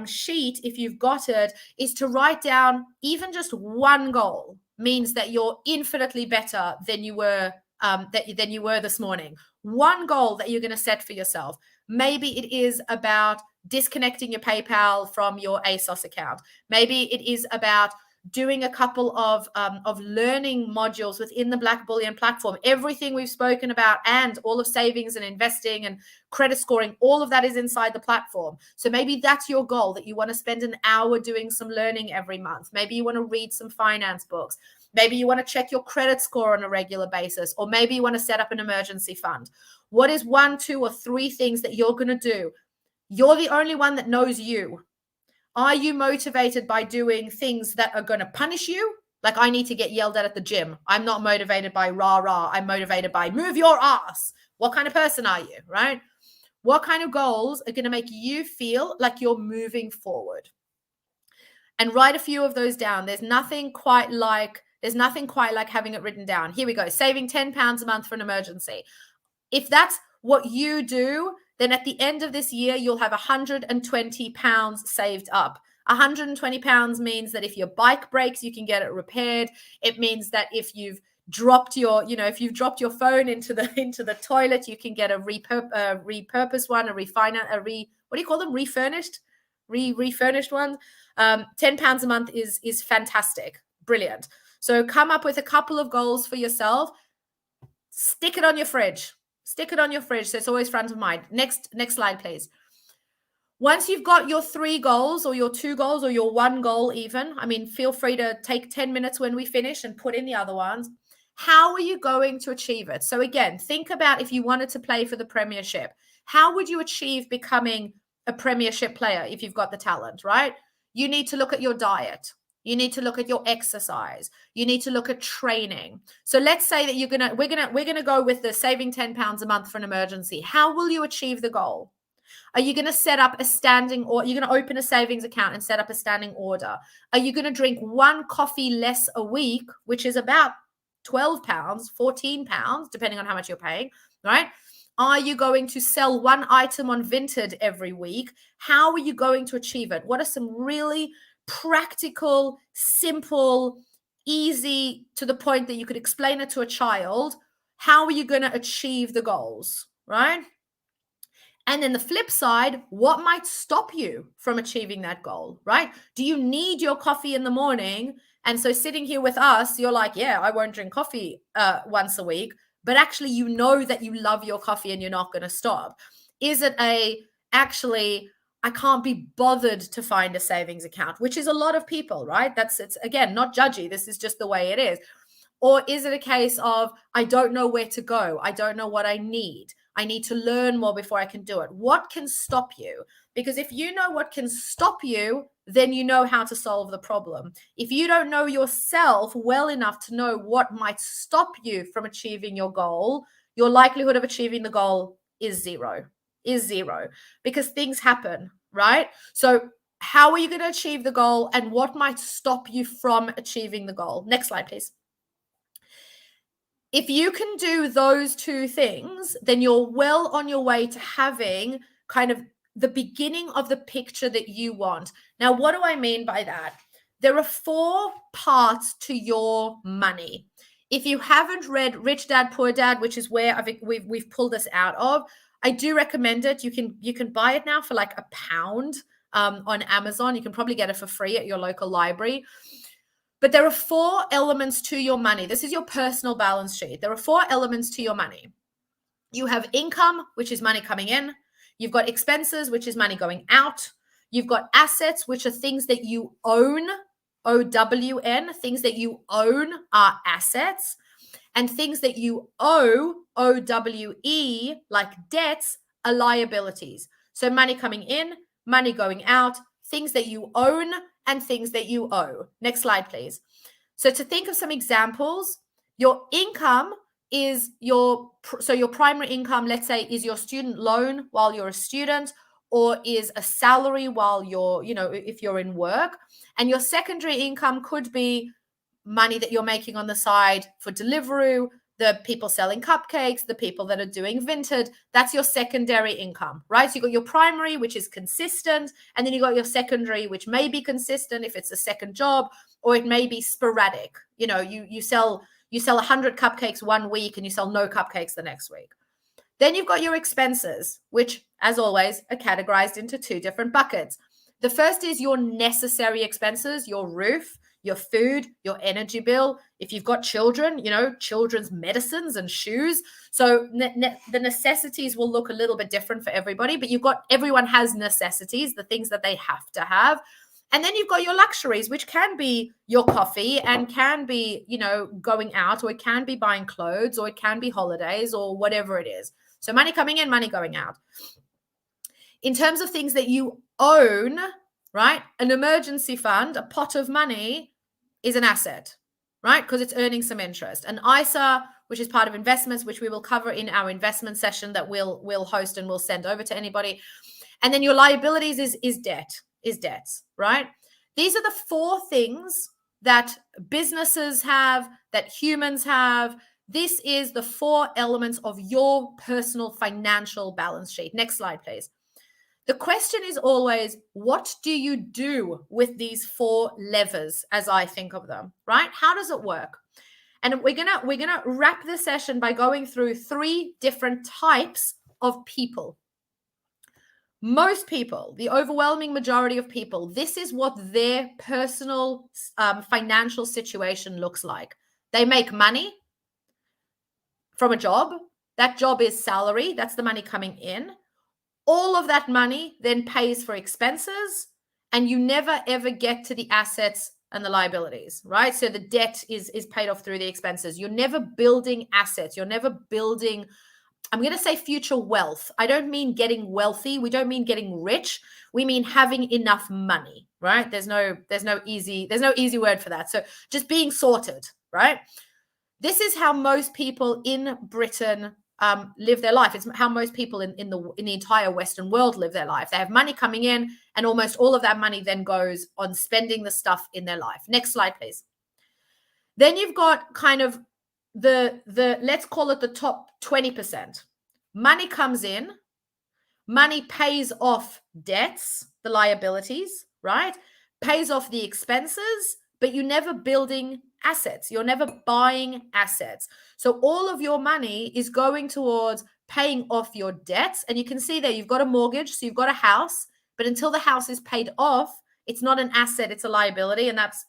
Speaker 1: sheet, if you've got it, is to write down even just one goal. Means that you're infinitely better than you were this morning. One goal that you're going to set for yourself. Maybe it is about disconnecting your PayPal from your ASOS account. Maybe it is about doing a couple of learning modules within the Black Bullion platform. Everything we've spoken about and all of savings and investing and credit scoring, all of that is inside the platform. So maybe that's your goal, that you want to spend an hour doing some learning every month. Maybe you want to read some finance books. Maybe you want to check your credit score on a regular basis, or maybe you want to set up an emergency fund. What is 1, 2, or 3 things that you're going to do? You're the only one that knows you. Are you motivated by doing things that are going to punish you? Like, I need to get yelled at the gym. I'm not motivated by rah, rah. I'm motivated by move your ass. What kind of person are you, right? What kind of goals are going to make you feel like you're moving forward? And write a few of those down. There's nothing quite like having it written down. Here we go. Saving £10 a month for an emergency. If that's what you do, then at the end of this year, you'll have £120 saved up. £120 means that if your bike breaks, you can get it repaired. It means that if you've dropped your phone into the toilet, you can get a repurposed one, refurnished one. £10 a month is fantastic. Brilliant. So come up with a couple of goals for yourself. Stick it on your fridge. So it's always front of mind. Next slide, please. Once you've got your 3 goals or your 2 goals or your 1 goal even, I mean, feel free to take 10 minutes when we finish and put in the other ones. How are you going to achieve it? So again, think about if you wanted to play for the Premiership. How would you achieve becoming a Premiership player if you've got the talent, right? You need to look at your diet. You need to look at your exercise. You need to look at training. So let's say that we're gonna go with the saving £10 a month for an emergency. How will you achieve the goal? Are you going to set up a standing, or you're going to open a savings account and set up a standing order? Are you going to drink 1 coffee less a week, which is about £12, £14, depending on how much you're paying, right? Are you going to sell 1 item on Vinted every week? How are you going to achieve it? What are some really practical, simple, easy, to the point that you could explain it to a child? How are you going to achieve the goals, right? And then the flip side, what might stop you from achieving that goal, right? Do you need your coffee in the morning? And so sitting here with us, you're like, yeah, I won't drink coffee once a week, but actually you know that you love your coffee and you're not going to stop. Is it actually, I can't be bothered to find a savings account, which is a lot of people, right? It's again, not judgy. This is just the way it is. Or is it a case of, I don't know where to go. I don't know what I need. I need to learn more before I can do it. What can stop you? Because if you know what can stop you, then you know how to solve the problem. If you don't know yourself well enough to know what might stop you from achieving your goal, your likelihood of achieving the goal is zero, because things happen, right? So how are you going to achieve the goal, and what might stop you from achieving the goal? Next slide, please. If you can do those two things, then you're well on your way to having kind of the beginning of the picture that you want. Now, what do I mean by that? There are 4 parts to your money. If you haven't read Rich Dad, Poor Dad, which is where we've pulled this out of, I do recommend it. You can buy it now for like £1 on Amazon. You can probably get it for free at your local library. But there are 4 elements to your money. This is your personal balance sheet. There are 4 elements to your money. You have income, which is money coming in. You've got expenses, which is money going out. You've got assets, which are things that you own, OWN. Things that you own are assets. And things that you owe, OWE, like debts, are liabilities. So money coming in, money going out, things that you own, and things that you owe. Next slide, please. So to think of some examples, your income is your primary income, let's say, is your student loan while you're a student, or is a salary while you're, if you're in work. And your secondary income could be money that you're making on the side for Deliveroo, the people selling cupcakes, the people that are doing Vinted. That's your secondary income, right? So you got your primary, which is consistent, and then you got your secondary, which may be consistent if it's a second job, or it may be sporadic. You sell 100 cupcakes one week and you sell no cupcakes the next week. Then you've got your expenses, which, as always, are categorized into 2 different buckets. The first is your necessary expenses, your roof, your food, your energy bill. If you've got children, children's medicines and shoes. So the necessities will look a little bit different for everybody, but everyone has necessities, the things that they have to have. And then you've got your luxuries, which can be your coffee and can be, going out, or it can be buying clothes, or it can be holidays, or whatever it is. So money coming in, money going out. In terms of things that you own, right? An emergency fund, a pot of money, is an asset, right? Because it's earning some interest. An ISA, which is part of investments, which we will cover in our investment session that we'll host and we'll send over to anybody. And then your liabilities is debts, right? These are the 4 things that businesses have, that humans have. This is the 4 elements of your personal financial balance sheet. Next slide, please. The question is always, what do you do with these 4 levers, as I think of them, right? How does it work? And we're gonna wrap this session by going through 3 different types of people. Most people, the overwhelming majority of people, this is what their personal financial situation looks like. They make money from a job. That job is salary. That's the money coming in. All of that money then pays for expenses, and you never ever get to the assets and the liabilities, right? So the debt is paid off through the expenses. You're never building assets. You're never building, I'm going to say, future wealth. I don't mean getting wealthy. We don't mean getting rich. We mean having enough money, right? There's no easy word for that. So just being sorted, right? This is how most people in Britain live their life. It's how most people in the entire Western world live their life. They have money coming in, and almost all of that money then goes on spending the stuff in their life. Next slide, please. Then you've got kind of the let's call it the top 20%. Money comes in, money pays off debts, the liabilities, right? Pays off the expenses, but you're never building assets. You're never buying assets. So all of your money is going towards paying off your debts. And you can see there, you've got a mortgage, so you've got a house, but until the house is paid off, it's not an asset, it's a liability. And that's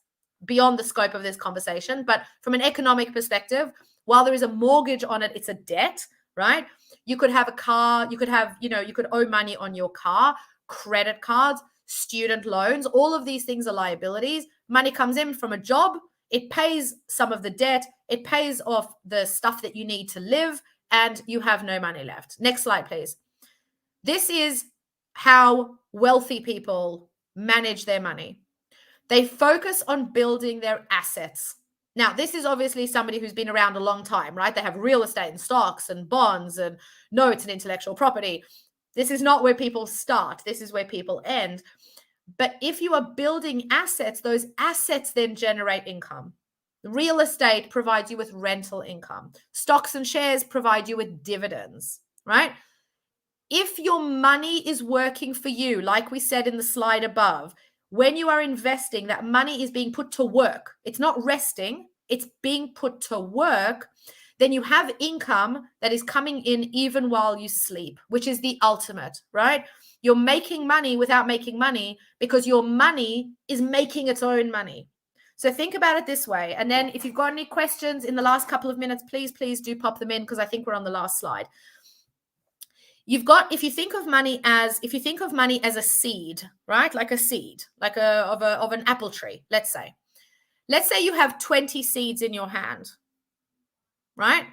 Speaker 1: beyond the scope of this conversation. But from an economic perspective, while there is a mortgage on it, it's a debt, right? You could have a car, you could have, you could owe money on your car, credit cards, student loans, all of these things are liabilities. Money comes in from a job. It pays some of the debt. It pays off the stuff that you need to live, and you have no money left. Next slide, please. This is how wealthy people manage their money. They focus on building their assets. Now, this is obviously somebody who's been around a long time, right? They have real estate and stocks and bonds and notes and intellectual property. This is not where people start. This is where people end. But if you are building assets, those assets then generate income. Real estate provides you with rental income. Stocks and shares provide you with dividends, right? If your money is working for you, like we said in the slide above, when you are investing, that money is being put to work. It's not resting, it's being put to work. Then you have income that is coming in even while you sleep, which is the ultimate, right? You're making money without making money because your money is making its own money. So think about it this way. And then if you've got any questions in the last couple of minutes, please do pop them in because I think we're on the last slide. You've got, if you think of money as a seed, right? Like a seed, like of an apple tree, let's say you have 20 seeds in your hand, right?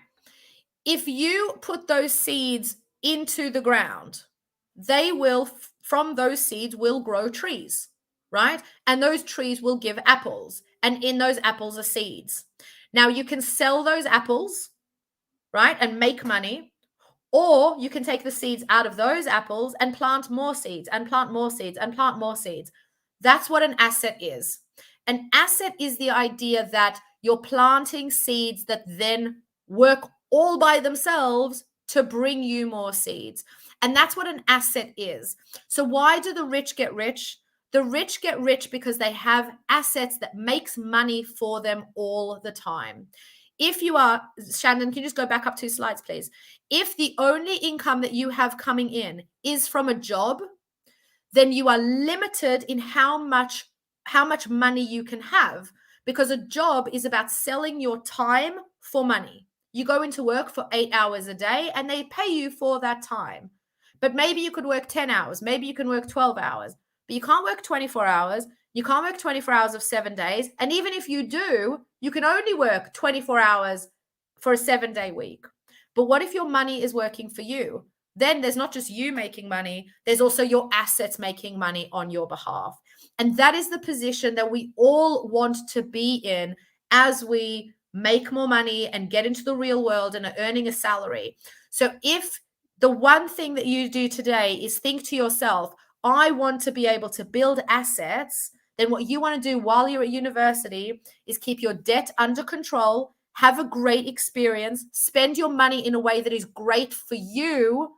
Speaker 1: If you put those seeds into the ground, they will, from those seeds will grow trees, right? And those trees will give apples, and in those apples are seeds. Now you can sell those apples, right? And make money. Or you can take the seeds out of those apples and plant more seeds and plant more seeds and plant more seeds. That's what an asset is. An asset is the idea that you're planting seeds that then work all by themselves to bring you more seeds. And that's what an asset is. So why do the rich get rich? The rich get rich because they have assets that makes money for them all the time. If you are, Shandon, can you just go back up 2 slides, please? If the only income that you have coming in is from a job, then you are limited in how much money you can have, because a job is about selling your time for money. You go into work for 8 hours a day and they pay you for that time. But maybe you could work 10 hours, maybe you can work 12 hours, but you can't work 24 hours. You can't work 24 hours of 7 days. And even if you do, you can only work 24 hours for a 7-day week. But what if your money is working for you? Then there's not just you making money, there's also your assets making money on your behalf. And that is the position that we all want to be in as we make more money and get into the real world and are earning a salary. So if the one thing that you do today is think to yourself, I want to be able to build assets, then what you want to do while you're at university is keep your debt under control, have a great experience, spend your money in a way that is great for you,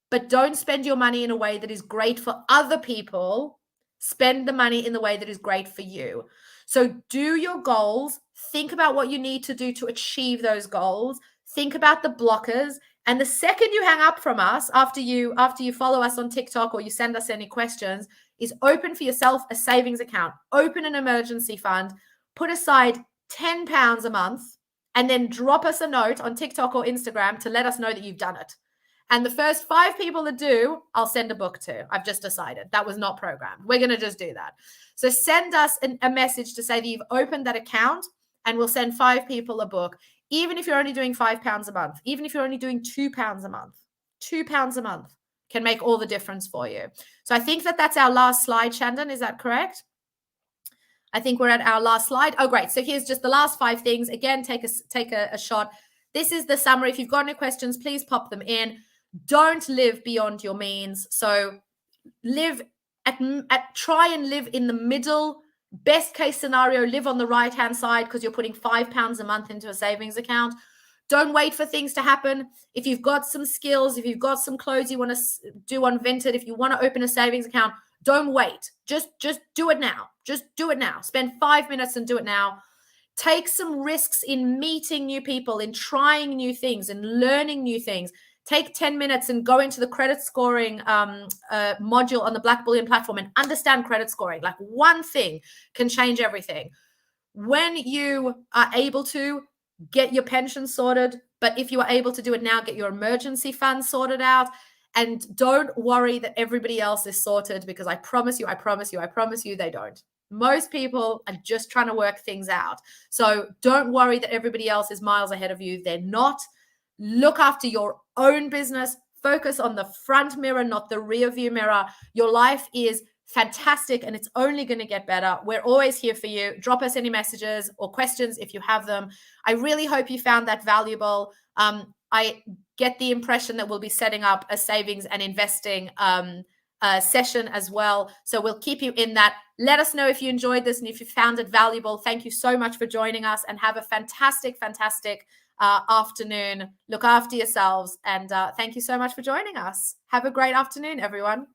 Speaker 1: but don't spend your money in a way that is great for other people. Spend the money in the way that is great for you. So do your goals, think about what you need to do to achieve those goals, think about the blockers. And the second you hang up from us, after you follow us on TikTok or you send us any questions, is open for yourself a savings account, open an emergency fund, put aside £10 a month, and then drop us a note on TikTok or Instagram to let us know that you've done it. And the first 5 people that do, I'll send a book to. I've just decided. That was not programmed. We're going to just do that. So send us a message to say that you've opened that account, and we'll send 5 people a book. Even if you're only doing £5 a month, even if you're only doing £2 a month, £2 a month can make all the difference for you. So I think that's our last slide, Shandon. Is that correct? I think we're at our last slide. Oh, great. So here's just the last 5 things. Again, take a shot. This is the summary. If you've got any questions, please pop them in. Don't live beyond your means. So try and live in the middle. Best case scenario, live on the right-hand side because you're putting £5 a month into a savings account. Don't wait for things to happen. If you've got some skills, if you've got some clothes you want to do on Vinted, if you want to open a savings account, don't wait. Just do it now. Just do it now. Spend 5 minutes and do it now. Take some risks in meeting new people, in trying new things and learning new things. Take 10 minutes and go into the credit scoring module on the Black Bullion platform and understand credit scoring. Like, one thing can change everything. When you are able to, get your pension sorted. But if you are able to do it now, get your emergency fund sorted out. And don't worry that everybody else is sorted, because I promise you, they don't. Most people are just trying to work things out. So don't worry that everybody else is miles ahead of you. They're not. Look after your own business. Focus on the front mirror, not the rear view mirror. Your life is fantastic, and it's only going to get better. We're always here for you. Drop us any messages or questions if you have them. I really hope you found that valuable. I get the impression that we'll be setting up a savings and investing session as well. So we'll keep you in that. Let us know if you enjoyed this and if you found it valuable. Thank you so much for joining us, and have a fantastic, fantastic afternoon. Look after yourselves, and thank you so much for joining us. Have a great afternoon, everyone.